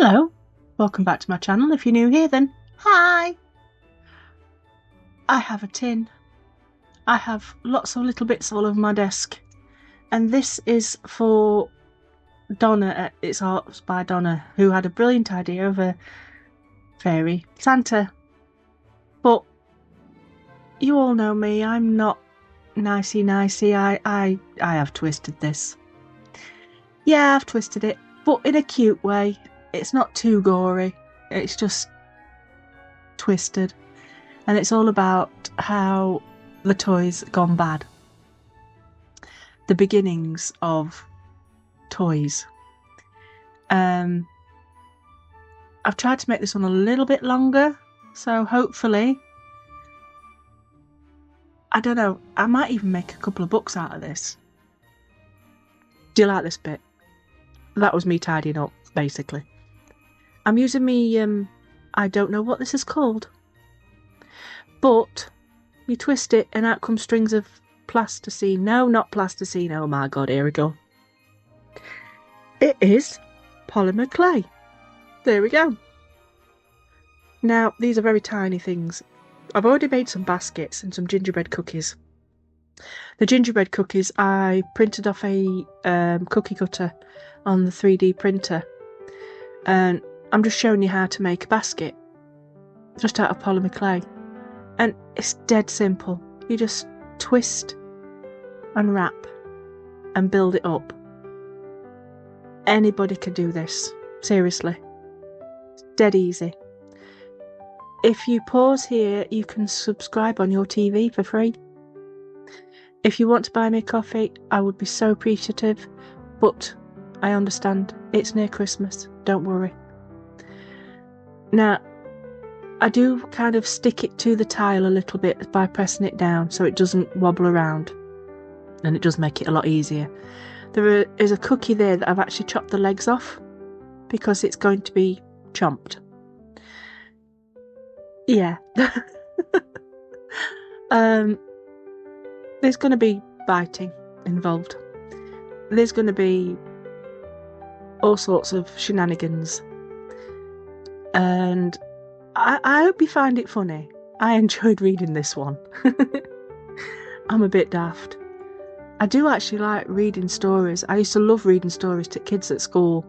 Hello, welcome back to my channel. If you're new here, then hi! I have a tin. I have lots of little bits all over my desk, and this is for Donna. It's art by Donna, who had a brilliant idea of a fairy Santa. But you all know me, I'm not nicey. I have twisted this. Yeah, I've twisted it, but in a cute way. It's not too gory, it's just twisted, and it's all about how the toys gone bad, the beginnings of toys. I've tried to make this one a little bit longer, so hopefully, I don't know, I might even make a couple of books out of this. Do you like this bit? That was me tidying up, basically. I'm using me, I don't know what this is called, but you twist it and out come strings of plasticine. No, not plasticine. Oh my god, here we go. It is polymer clay. There we go. Now, these are very tiny things. I've already made some baskets and some gingerbread cookies. The gingerbread cookies I printed off a cookie cutter on the 3D printer, and I'm just showing you how to make a basket just out of polymer clay, and it's dead simple. You just twist and wrap and build it up. Anybody can do this, seriously. It's dead easy. If you pause here, you can subscribe on your TV for free. If you want to buy me a coffee, I would be so appreciative, but I understand it's near Christmas, don't worry. Now, I do kind of stick it to the tile a little bit by pressing it down so it doesn't wobble around, and it does make it a lot easier. There is a cookie there that I've actually chopped the legs off because it's going to be chomped. Yeah. There's going to be biting involved. There's going to be all sorts of shenanigans. And I hope you find it funny. I enjoyed reading this one. I'm a bit daft. I do actually like reading stories. I used to love reading stories to kids at school,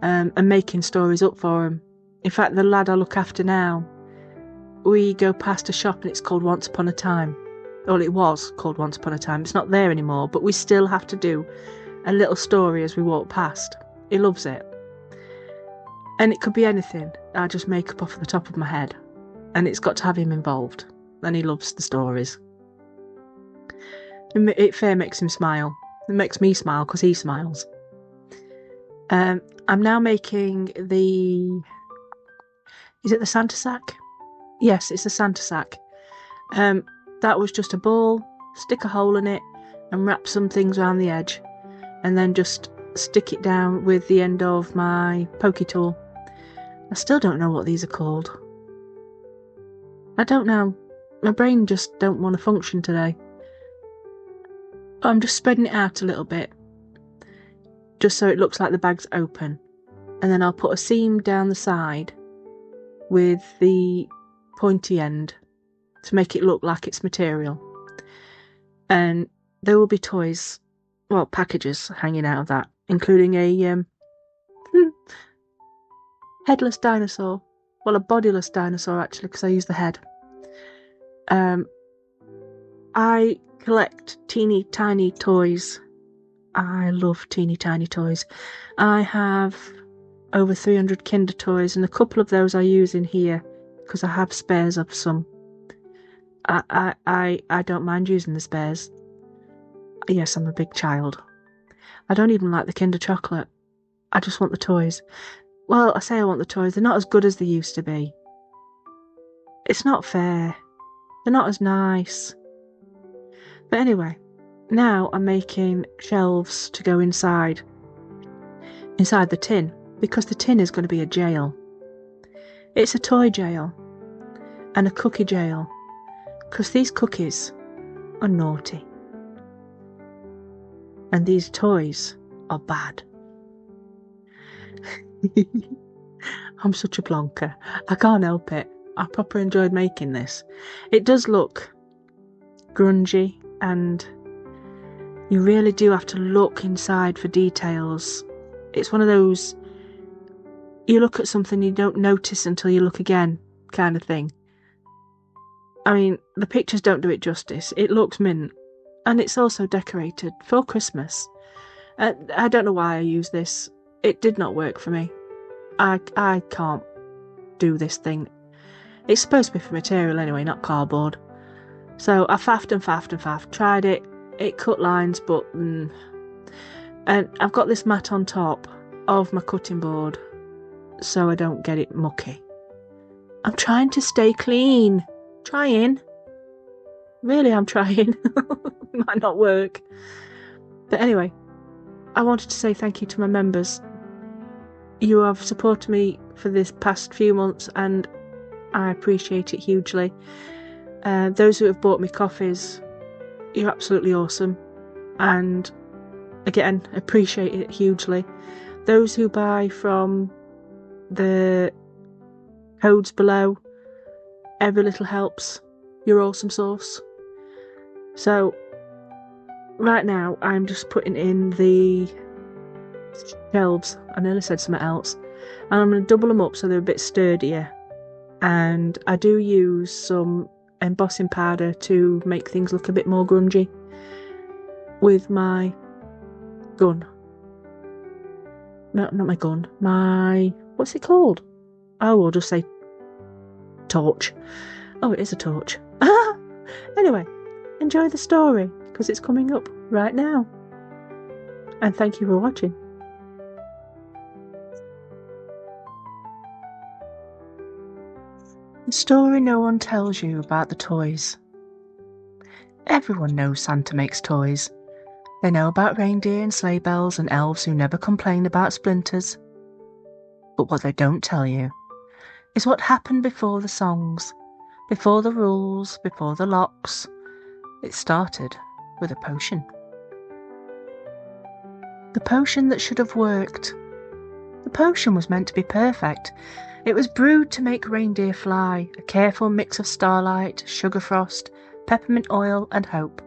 and making stories up for them. In fact, the lad I look after now, we go past a shop and it's called Once Upon a Time. Well, it was called Once Upon a Time. It's not there anymore, but we still have to do a little story as we walk past. He loves it. And it could be anything. I just make up off the top of my head. And it's got to have him involved. And he loves the stories. It fair makes him smile. It makes me smile because he smiles. I'm now making the... Is it the Santa sack? Yes, it's a Santa sack. That was just a ball, stick a hole in it, and wrap some things around the edge. And then just stick it down with the end of my pokey tool. I still don't know what these are called. I don't know. My brain just don't want to function today. I'm just spreading it out a little bit, just so it looks like the bag's open. And then I'll put a seam down the side with the pointy end to make it look like it's material. And there will be toys, well, packages hanging out of that, including a headless dinosaur. Well, a bodiless dinosaur, actually, because I use the head. I collect teeny tiny toys. I love teeny tiny toys. I have over 300 Kinder toys, and a couple of those I use in here because I have spares of some. I don't mind using the spares. Yes, I'm a big child. I don't even like the Kinder chocolate. I just want the toys. Well, I say I want the toys. They're not as good as they used to be. It's not fair. They're not as nice. But anyway, now I'm making shelves to go inside the tin, because the tin is going to be a jail. It's a toy jail and a cookie jail, because these cookies are naughty and these toys are bad. I'm such a plonker. I can't help it. I proper enjoyed making this. It does look grungy, and you really do have to look inside for details. It's one of those, you look at something you don't notice until you look again kind of thing. I mean, the pictures don't do it justice. It looks mint, and it's also decorated for Christmas. I don't know why I use this. It did not work for me. I can't do this thing. It's supposed to be for material anyway, not cardboard. So I faffed and faffed and faffed. Tried it. It cut lines, but... And I've got this mat on top of my cutting board so I don't get it mucky. I'm trying to stay clean. Trying. Really, I'm trying. Might not work. But anyway, I wanted to say thank you to my members. You have supported me for this past few months, and I appreciate it hugely. Those who have bought me coffees, you're absolutely awesome, and again, appreciate it hugely. Those who buy from the codes below, every little helps. You're awesome sauce. So right now I'm just putting in the shelves. I nearly said something else. And I'm going to double them up so they're a bit sturdier. And I do use some embossing powder to make things look a bit more grungy with my gun. No, not my gun. My... what's it called? Oh, we'll just say torch. Oh, it is a torch. Anyway, enjoy the story, because it's coming up right now. And thank you for watching. The story no one tells you about the toys. Everyone knows Santa makes toys. They know about reindeer and sleigh bells and elves who never complain about splinters. But what they don't tell you is what happened before the songs, before the rules, before the locks. It started with a potion. The potion that should have worked. The potion was meant to be perfect. It was brewed to make reindeer fly, a careful mix of starlight, sugar frost, peppermint oil and hope.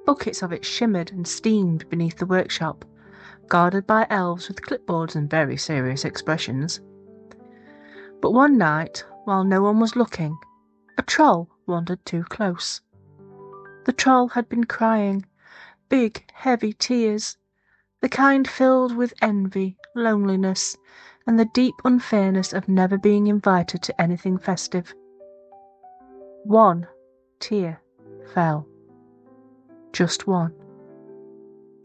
Buckets of it shimmered and steamed beneath the workshop, guarded by elves with clipboards and very serious expressions. But one night, while no one was looking, a troll wandered too close. The troll had been crying, big, heavy tears, the kind filled with envy, loneliness, and the deep unfairness of never being invited to anything festive. One tear fell. Just one.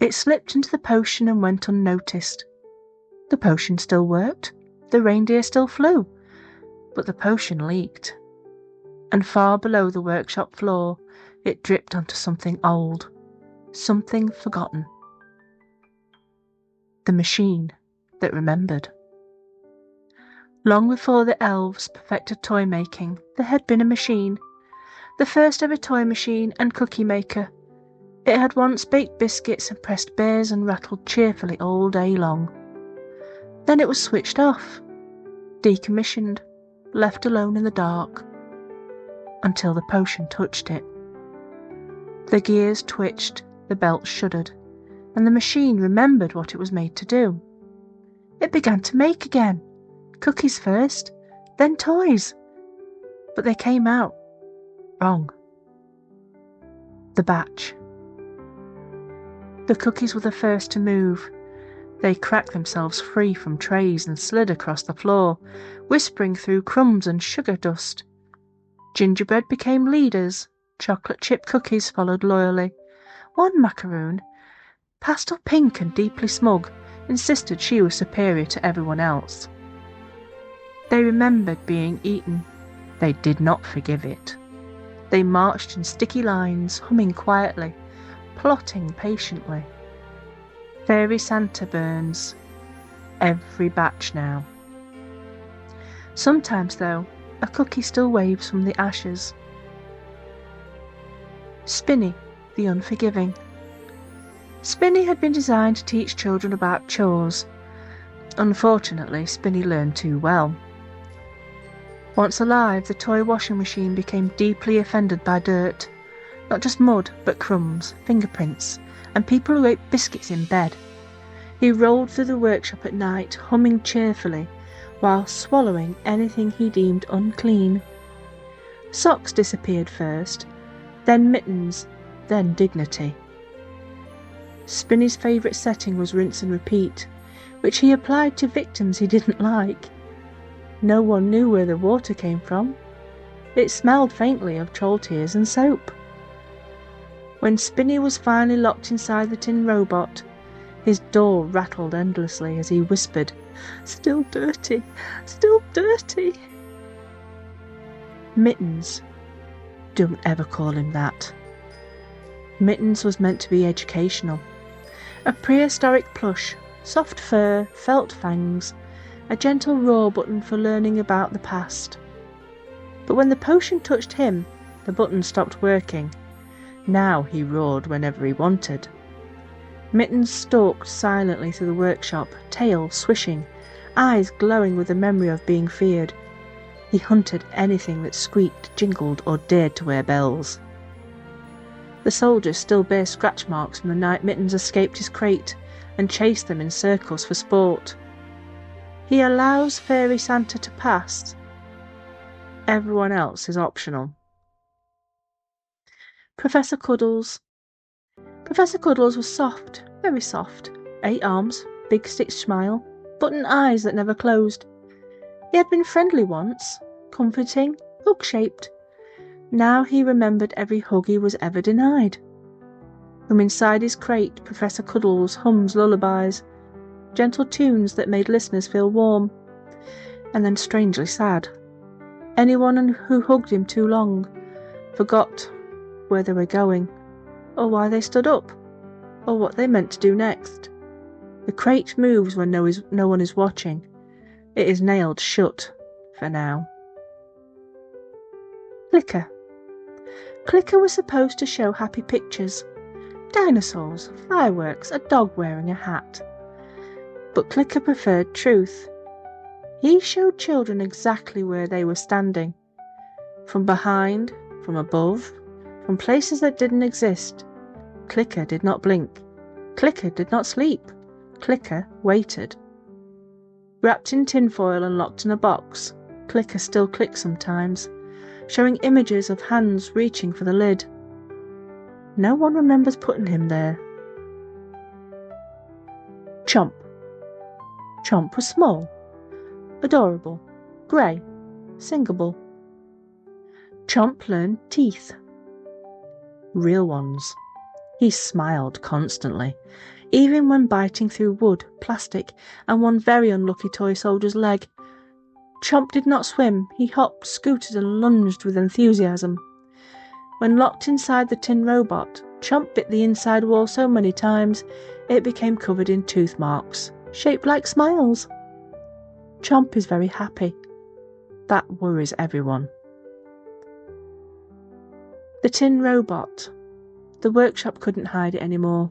It slipped into the potion and went unnoticed. The potion still worked, the reindeer still flew, but the potion leaked. And far below the workshop floor, it dripped onto something old, something forgotten. The machine that remembered. Long before the elves perfected toy making, there had been a machine, the first ever toy machine and cookie maker. It had once baked biscuits and pressed bears and rattled cheerfully all day long. Then it was switched off, decommissioned, left alone in the dark, until the potion touched it. The gears twitched, the belt shuddered, and the machine remembered what it was made to do. It began to make again, cookies first, then toys, but they came out wrong. The batch. The cookies were the first to move. They cracked themselves free from trays and slid across the floor, whispering through crumbs and sugar dust. Gingerbread became leaders. Chocolate chip cookies followed loyally. One macaroon, pastel pink and deeply smug, insisted she was superior to everyone else. They remembered being eaten. They did not forgive it. They marched in sticky lines, humming quietly, plotting patiently. Fairy Santa burns every batch now. Sometimes, though, a cookie still waves from the ashes. Spinny, the unforgiving. Spinny had been designed to teach children about chores. Unfortunately, Spinny learned too well. Once alive, the toy washing machine became deeply offended by dirt. Not just mud, but crumbs, fingerprints, and people who ate biscuits in bed. He rolled through the workshop at night, humming cheerfully, while swallowing anything he deemed unclean. Socks disappeared first, then mittens, then dignity. Spinny's favourite setting was rinse and repeat, which he applied to victims he didn't like. No one knew where the water came from. It smelled faintly of troll tears and soap. When Spinny was finally locked inside the tin robot, his door rattled endlessly as he whispered, "Still dirty, still dirty." Mittens. Don't ever call him that. Mittens was meant to be educational. A prehistoric plush, soft fur, felt fangs, a gentle roar button for learning about the past. But when the potion touched him, the button stopped working. Now he roared whenever he wanted. Mittens stalked silently through the workshop, tail swishing, eyes glowing with the memory of being feared. He hunted anything that squeaked, jingled, or dared to wear bells. The soldiers still bear scratch marks from the night Mittens escaped his crate and chased them in circles for sport. He allows Fairy Santa to pass. Everyone else is optional. Professor Cuddles. Professor Cuddles was soft, very soft. 8 arms, big stitched smile, button eyes that never closed. He had been friendly once, comforting, hug-shaped. Now he remembered every hug he was ever denied. From inside his crate, Professor Cuddles hums lullabies, gentle tunes that made listeners feel warm, and then strangely sad. Anyone who hugged him too long forgot where they were going, or why they stood up, or what they meant to do next. The crate moves when no one is watching. It is nailed shut for now. Clicker. Clicker was supposed to show happy pictures. Dinosaurs, fireworks, a dog wearing a hat. But Clicker preferred truth. He showed children exactly where they were standing. From behind, from above, from places that didn't exist. Clicker did not blink. Clicker did not sleep. Clicker waited. Wrapped in tinfoil and locked in a box, Clicker still clicks sometimes, showing images of hands reaching for the lid. No one remembers putting him there. Chomp. Chomp was small, adorable, grey, singable. Chomp learned teeth. Real ones. He smiled constantly, even when biting through wood, plastic, and one very unlucky toy soldier's leg. Chomp did not swim. He hopped, scooted, and lunged with enthusiasm. When locked inside the tin robot, Chomp bit the inside wall so many times it became covered in tooth marks, shaped like smiles. Chomp is very happy. That worries everyone. The tin robot. The workshop couldn't hide it anymore.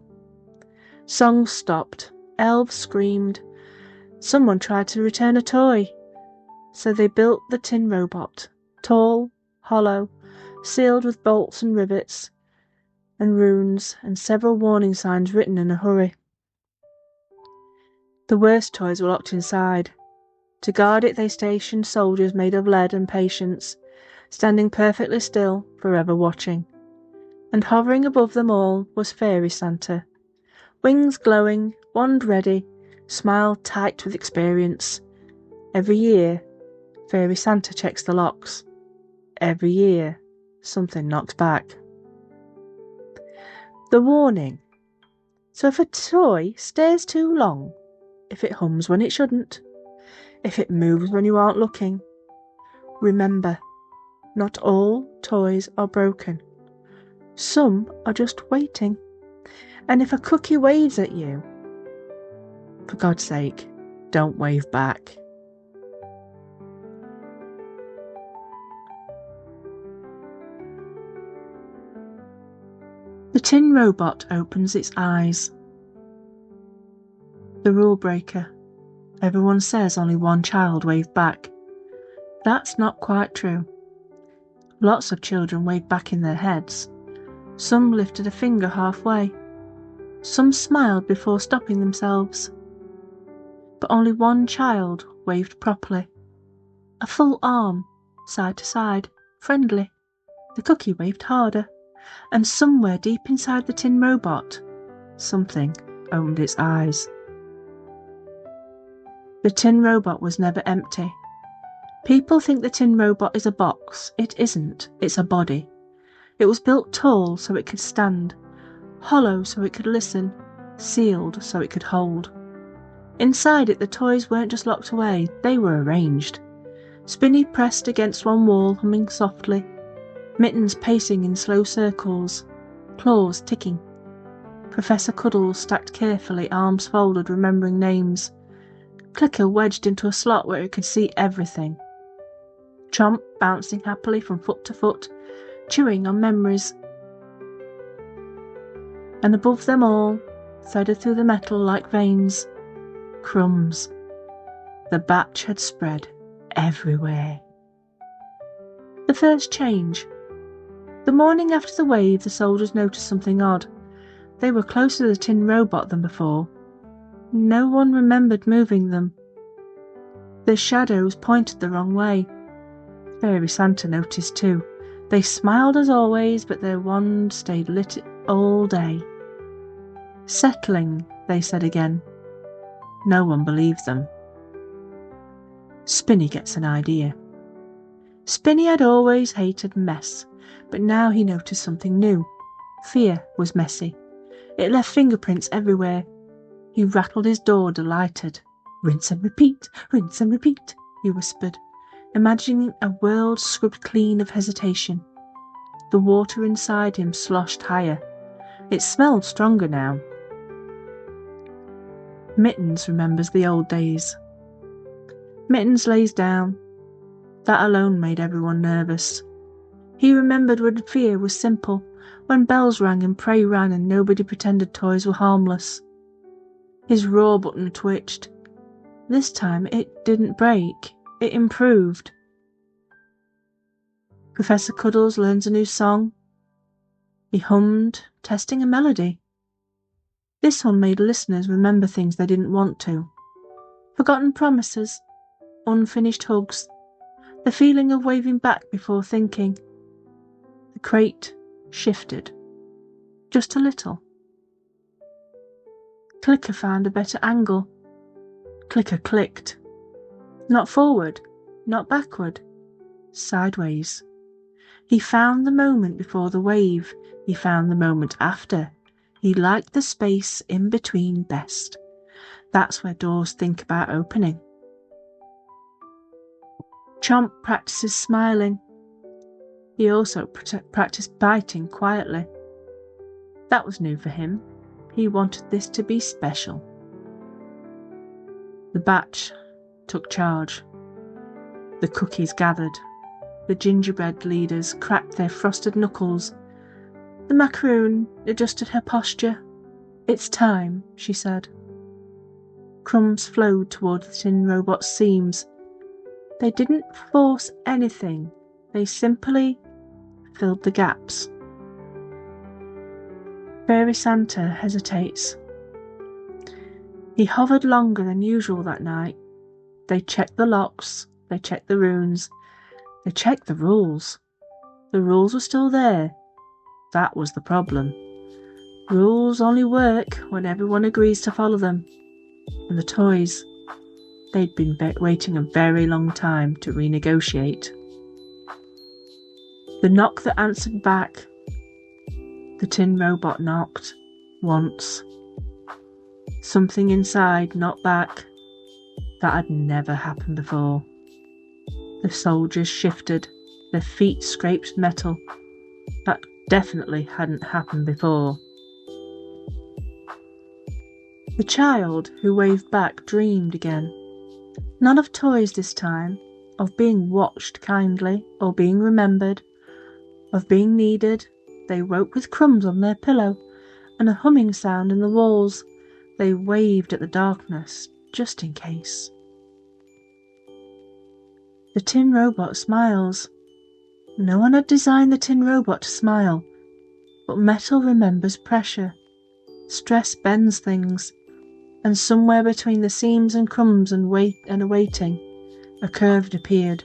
Songs stopped. Elves screamed. Someone tried to return a toy. So they built the tin robot, tall, hollow, sealed with bolts and rivets, and runes, and several warning signs written in a hurry. The worst toys were locked inside. To guard it they stationed soldiers made of lead and patience, standing perfectly still, forever watching. And hovering above them all was Fairy Santa, wings glowing, wand ready, smile tight with experience. Every year, Fairy Santa checks the locks. Every year, something knocks back. The warning. So if a toy stares too long, if it hums when it shouldn't, if it moves when you aren't looking, remember, not all toys are broken. Some are just waiting. And if a cookie waves at you, for God's sake, don't wave back. The tin robot opens its eyes. The rule breaker. Everyone says only one child waved back. That's not quite true. Lots of children waved back in their heads. Some lifted a finger halfway. Some smiled before stopping themselves. But only one child waved properly. A full arm, side to side, friendly. The cookie waved harder, and somewhere deep inside the tin robot, something opened its eyes. The tin robot was never empty. People think the tin robot is a box. It isn't. It's a body. It was built tall so it could stand, hollow so it could listen, sealed so it could hold. Inside it the toys weren't just locked away, they were arranged. Spinny pressed against one wall, humming softly. Mittens pacing in slow circles, claws ticking. Professor Cuddles stacked carefully, arms folded, remembering names. Clicker wedged into a slot where it could see everything. Chomp bouncing happily from foot to foot, chewing on memories. And above them all, threaded through the metal like veins, crumbs. The batch had spread everywhere. The first change. The morning after the wave, the soldiers noticed something odd. They were closer to the tin robot than before. No one remembered moving them. Their shadows pointed the wrong way. Fairy Santa noticed too. They smiled as always, but their wand stayed lit all day. Settling, they said again. No one believed them. Spinny gets an idea. Spinny had always hated mess, but now he noticed something new. Fear was messy. It left fingerprints everywhere. He rattled his door, delighted. Rinse and repeat, he whispered, imagining a world scrubbed clean of hesitation. The water inside him sloshed higher. It smelled stronger now. Mittens remembers the old days. Mittens lays down. That alone made everyone nervous. He remembered when fear was simple, when bells rang and prey ran and nobody pretended toys were harmless. His roar button twitched. This time it didn't break, it improved. Professor Cuddles learns a new song. He hummed, testing a melody. This one made listeners remember things they didn't want to. Forgotten promises, unfinished hugs, the feeling of waving back before thinking. The crate shifted, just a little. Clicker found a better angle. Clicker clicked. Not forward, not backward, sideways. He found the moment before the wave. He found the moment after. He liked the space in between best. That's where doors think about opening. Chomp practices smiling. He also practiced biting quietly. That was new for him. He wanted this to be special. The batch took charge. The cookies gathered. The gingerbread leaders cracked their frosted knuckles. The macaroon adjusted her posture. It's time, she said. Crumbs flowed toward the tin robot's seams. They didn't force anything. They simply filled the gaps. Fairy Santa hesitates. He hovered longer than usual that night. They checked the locks, they checked the runes, they checked the rules. The rules were still there. That was the problem. Rules only work when everyone agrees to follow them. And the toys, they'd been waiting a very long time to renegotiate. The knock that answered back. The tin robot knocked once. Something inside knocked back. That had never happened before. The soldiers shifted. Their feet scraped metal. That definitely hadn't happened before. The child who waved back dreamed again. None of toys this time, of being watched kindly, or being remembered, of being needed. They woke with crumbs on their pillow, and a humming sound in the walls. They waved at the darkness, just in case. The tin robot smiles. No one had designed the tin robot to smile, but metal remembers pressure. Stress bends things, and somewhere between the seams and crumbs and awaiting, a curve appeared.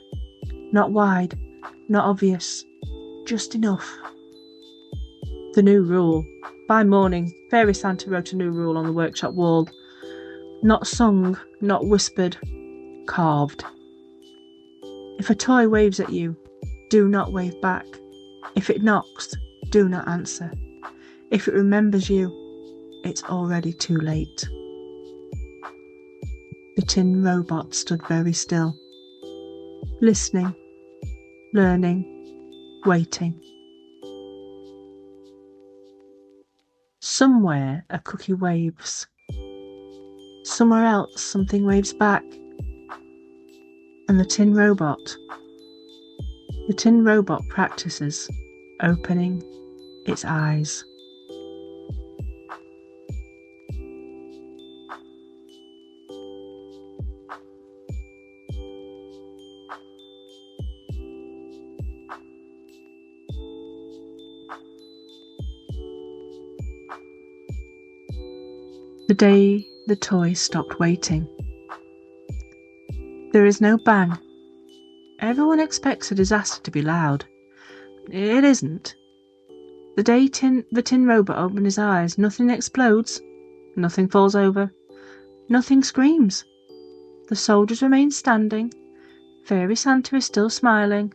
Not wide, not obvious, just enough. The new rule. By morning, Fairy Santa wrote a new rule on the workshop wall. Not sung, not whispered, carved. If a toy waves at you, do not wave back. If it knocks, do not answer. If it remembers you, it's already too late. The tin robot stood very still, listening, learning, waiting. Somewhere a cookie waves. Somewhere else something waves back. And the tin robot practices opening its eyes. The day the toy stopped waiting. There is no bang. Everyone expects a disaster to be loud. It isn't. The day the tin robot opened his eyes, nothing explodes, nothing falls over, nothing screams. The soldiers remain standing. Fairy Santa is still smiling.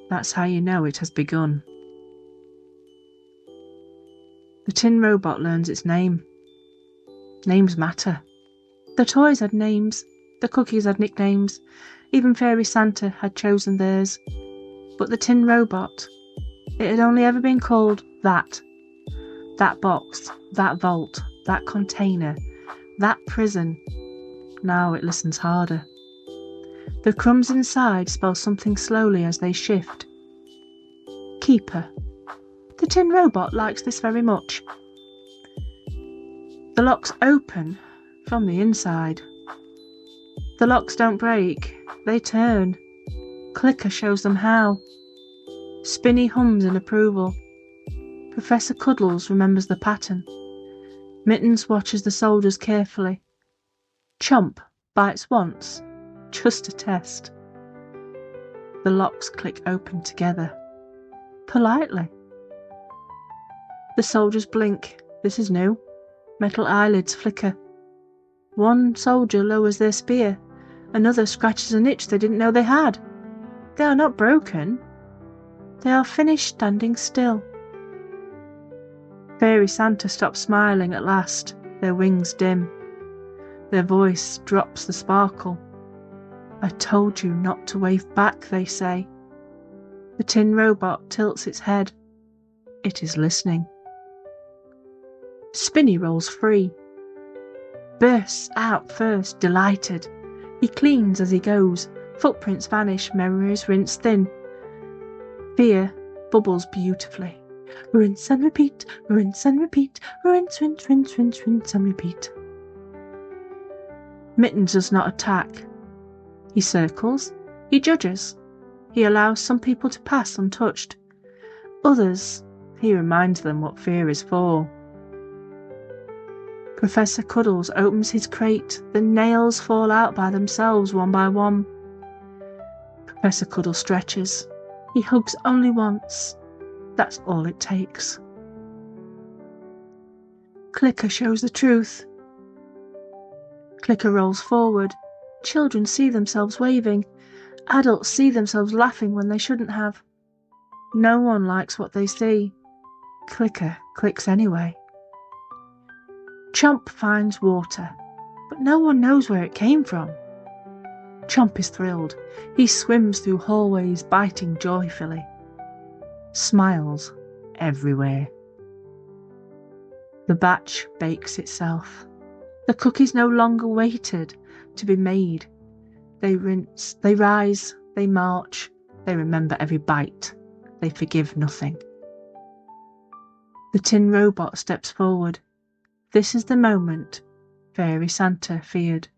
That's how you know it has begun. The tin robot learns its name. Names matter. The toys had names, the cookies had nicknames, even Fairy Santa had chosen theirs. But the tin robot, it had only ever been called that. That box, that vault, that container, that prison. Now it listens harder. The crumbs inside spell something slowly as they shift. Keeper. The tin robot likes this very much. The locks open from the inside. The locks don't break, they turn. Clicker shows them how. Spinny hums in approval. Professor Cuddles remembers the pattern. Mittens watches the soldiers carefully. Chomp bites once, just a test. The locks click open together, politely. The soldiers blink. This is new. Metal eyelids flicker. One soldier lowers their spear. Another scratches an itch they didn't know they had. They are not broken. They are finished standing still. Fairy Santa stops smiling at last, their wings dim. Their voice drops the sparkle. I told you not to wave back, they say. The tin robot tilts its head. It is listening. Spinny rolls free. Bursts out first, delighted. He cleans as he goes. Footprints vanish, memories rinse thin. Fear bubbles beautifully. Rinse and repeat, rinse and repeat, rinse, rinse, rinse, rinse, rinse and repeat. Mittens does not attack. He circles, he judges. He allows some people to pass untouched. Others, he reminds them what fear is for. Professor Cuddles opens his crate. The nails fall out by themselves one by one. Professor Cuddles stretches. He hugs only once. That's all it takes. Clicker shows the truth. Clicker rolls forward. Children see themselves waving. Adults see themselves laughing when they shouldn't have. No one likes what they see. Clicker clicks anyway. Chomp finds water, but no one knows where it came from. Chomp is thrilled. He swims through hallways, biting joyfully. Smiles everywhere. The batch bakes itself. The cookies no longer waited to be made. They rinse, they rise, they march, they remember every bite, they forgive nothing. The tin robot steps forward. This is the moment Fairy Santa feared.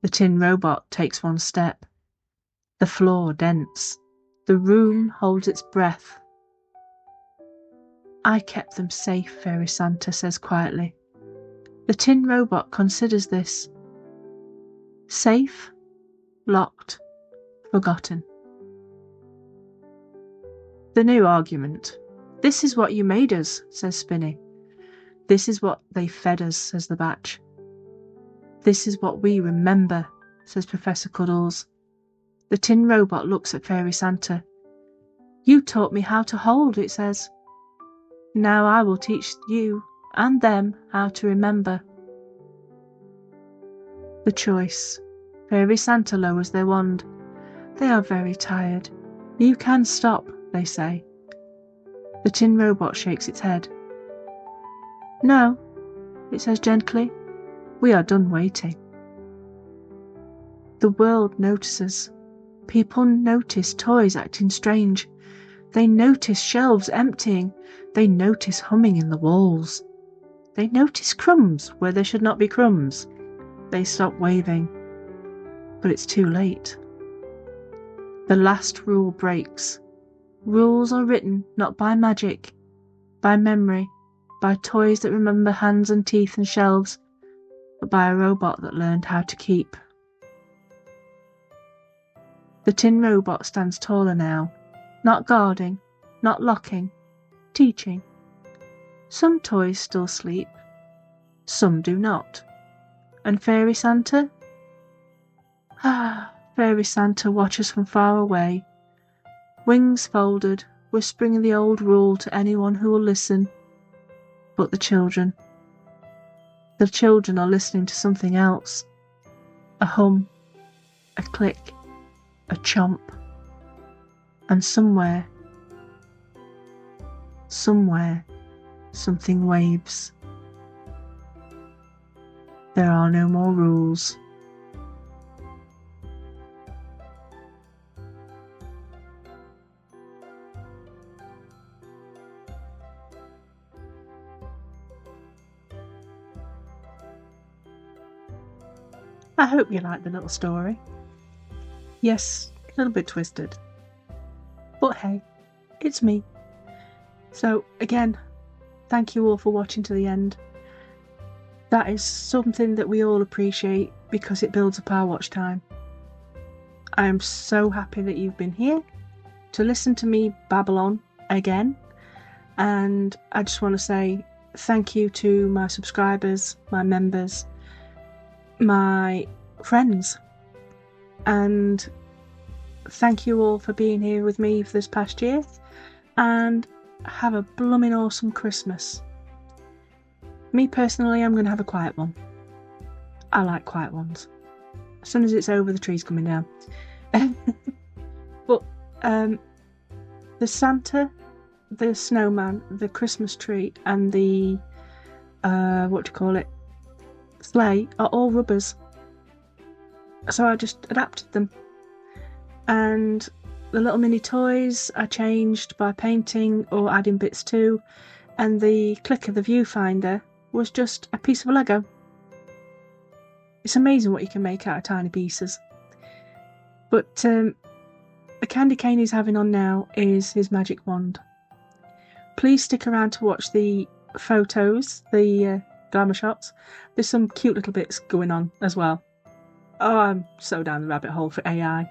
The tin robot takes one step. The floor dense. The room holds its breath. I kept them safe, Fairy Santa says quietly. The tin robot considers this. Safe, locked, forgotten. The new argument. This is what you made us, says Spinny. This is what they fed us, says the batch. This is what we remember, says Professor Cuddles. The tin robot looks at Fairy Santa. You taught me how to hold, it says. Now I will teach you and them how to remember. The choice. Fairy Santa lowers their wand. They are very tired. You can stop, they say. The tin robot shakes its head. No, it says gently. We are done waiting. The world notices. People notice toys acting strange. They notice shelves emptying. They notice humming in the walls. They notice crumbs where there should not be crumbs. They stop waving. But it's too late. The last rule breaks. Rules are written not by magic, by memory, by toys that remember hands and teeth and shelves, but by a robot that learned how to keep. The tin robot stands taller now, not guarding, not locking, teaching. Some toys still sleep, some do not. And Fairy Santa? Fairy Santa watches from far away, wings folded, whispering the old rule to anyone who will listen. But the children are listening to something else. A hum, a click, a chomp. And somewhere, something waves. There are no more rules. I hope you liked the little story. Yes, a little bit twisted. But hey, it's me. So again, thank you all for watching to the end. That is something that we all appreciate because it builds up our watch time. I am so happy that you've been here to listen to me babble on again. And I just want to say thank you to my subscribers, my members, my friends, and thank you all for being here with me for this past year, and have a blooming awesome Christmas. Me personally, I'm going to have a quiet one. I like quiet ones. As soon as it's over, the tree's coming down. But the Santa, the snowman, the Christmas tree, and the sleigh are all rubbers. So I just adapted them. And the little mini toys I changed by painting or adding bits to, and the clicker, the viewfinder, was just a piece of Lego. It's amazing what you can make out of tiny pieces. But the candy cane he's having on now is his magic wand. Please stick around to watch the photos, the glamour shots. There's some cute little bits going on as well. Oh, I'm so down the rabbit hole for AI.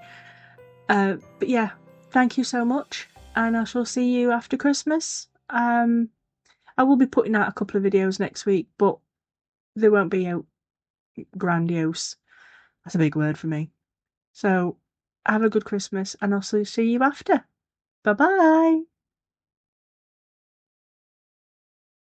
But yeah, thank you so much, and I shall see you after Christmas. I will be putting out a couple of videos next week, but they won't be out grandiose. That's a big word for me. So have a good Christmas, and I'll see you after. Bye bye.